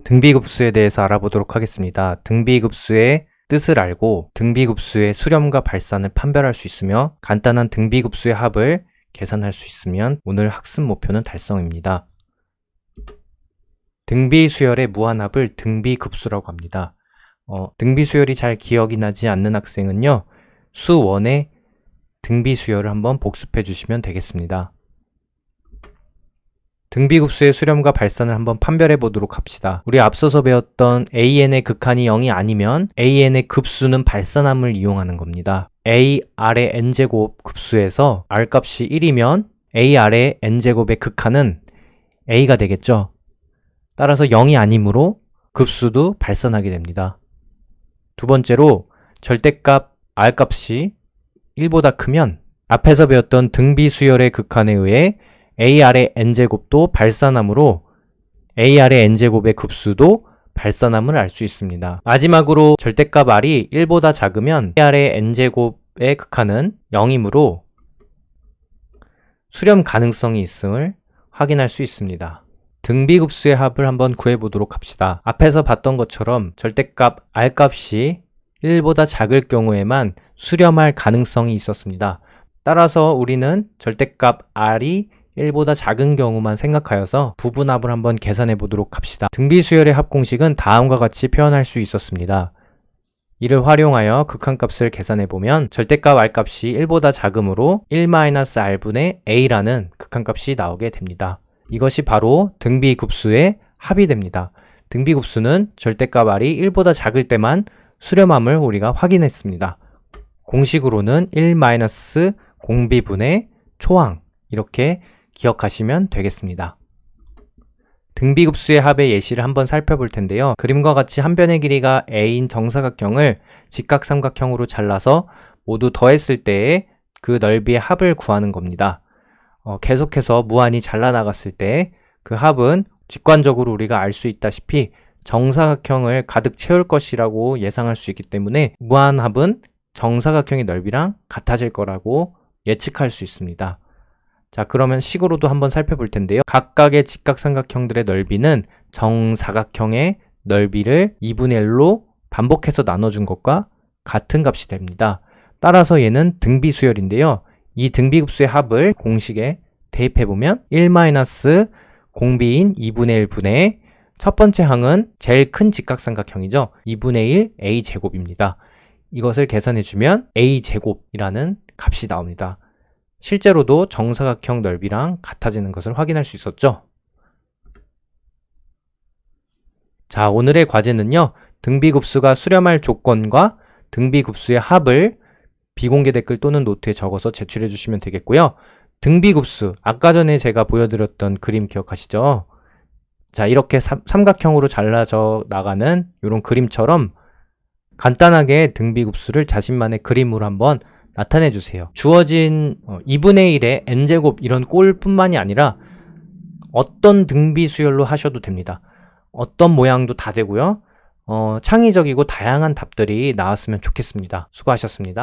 등비급수에 대해서 알아보도록 하겠습니다. 등비급수의 뜻을 알고 등비급수의 수렴과 발산을 판별할 수 있으며 간단한 등비급수의 합을 계산할 수 있으면 오늘 학습 목표는 달성입니다. 등비수열의 무한합을 등비급수라고 합니다. 등비수열이 잘 기억이 나지 않는 학생은요, 수1의 등비수열을 한번 복습해 주시면 되겠습니다. 등비급수의 수렴과 발산을 한번 판별해 보도록 합시다. 우리 앞서서 배웠던 an의 극한이 0이 아니면 an의 급수는 발산함을 이용하는 겁니다. a 아래 n제곱 급수에서 r값이 1이면 a 아래 n제곱의 극한은 a가 되겠죠. 따라서 0이 아니므로 급수도 발산하게 됩니다. 두 번째로 절대값 r값이 1보다 크면 앞에서 배웠던 등비수열의 극한에 의해 a 아래 n제곱도 발산함으로 a 아래 n제곱의 급수도 발산함을 알 수 있습니다. 마지막으로 절대값 r이 1보다 작으면 a 아래 n제곱의 극한은 0이므로 수렴 가능성이 있음을 확인할 수 있습니다. 등비급수의 합을 한번 구해보도록 합시다. 앞에서 봤던 것처럼 절대값 r값이 1보다 작을 경우에만 수렴할 가능성이 있었습니다. 따라서 우리는 절대값 r이 1보다 작은 경우만 생각하여서 부분합을 한번 계산해 보도록 합시다. 등비수열의 합 공식은 다음과 같이 표현할 수 있었습니다. 이를 활용하여 극한값을 계산해 보면 절대값 r값이 1보다 작으므로 1-r분의 a라는 극한값이 나오게 됩니다. 이것이 바로 등비급수의 합이 됩니다. 등비급수는 절대값 r이 1보다 작을 때만 수렴함을 우리가 확인했습니다. 공식으로는 1-공비분의 초항, 이렇게 기억하시면 되겠습니다. 등비급수의 합의 예시를 한번 살펴볼 텐데요. 그림과 같이 한 변의 길이가 a인 정사각형을 직각삼각형으로 잘라서 모두 더했을 때의 그 넓이의 합을 구하는 겁니다. 계속해서 무한히 잘라나갔을 때 그 합은 직관적으로 우리가 알 수 있다시피 정사각형을 가득 채울 것이라고 예상할 수 있기 때문에 무한합은 정사각형의 넓이랑 같아질 거라고 예측할 수 있습니다. 자, 그러면 식으로도 한번 살펴볼 텐데요. 각각의 직각삼각형들의 넓이는 정사각형의 넓이를 2분의 1로 반복해서 나눠준 것과 같은 값이 됩니다. 따라서 얘는 등비수열인데요. 이 등비급수의 합을 공식에 대입해보면 1-공비인 2분의 1분의 첫 번째 항은 제일 큰 직각삼각형이죠. 2분의 1 a제곱입니다. 이것을 계산해주면 a제곱이라는 값이 나옵니다. 실제로도 정사각형 넓이랑 같아지는 것을 확인할 수 있었죠. 자, 오늘의 과제는요, 등비급수가 수렴할 조건과 등비급수의 합을 비공개 댓글 또는 노트에 적어서 제출해 주시면 되겠고요. 등비급수, 아까 전에 제가 보여드렸던 그림 기억하시죠? 자, 이렇게 삼각형으로 잘라져 나가는 이런 그림처럼 간단하게 등비급수를 자신만의 그림으로 한번 나타내 주세요. 주어진 2분의 1의 n제곱 이런 꼴뿐만이 아니라 어떤 등비수열로 하셔도 됩니다. 어떤 모양도 다 되고요. 창의적이고 다양한 답들이 나왔으면 좋겠습니다. 수고하셨습니다.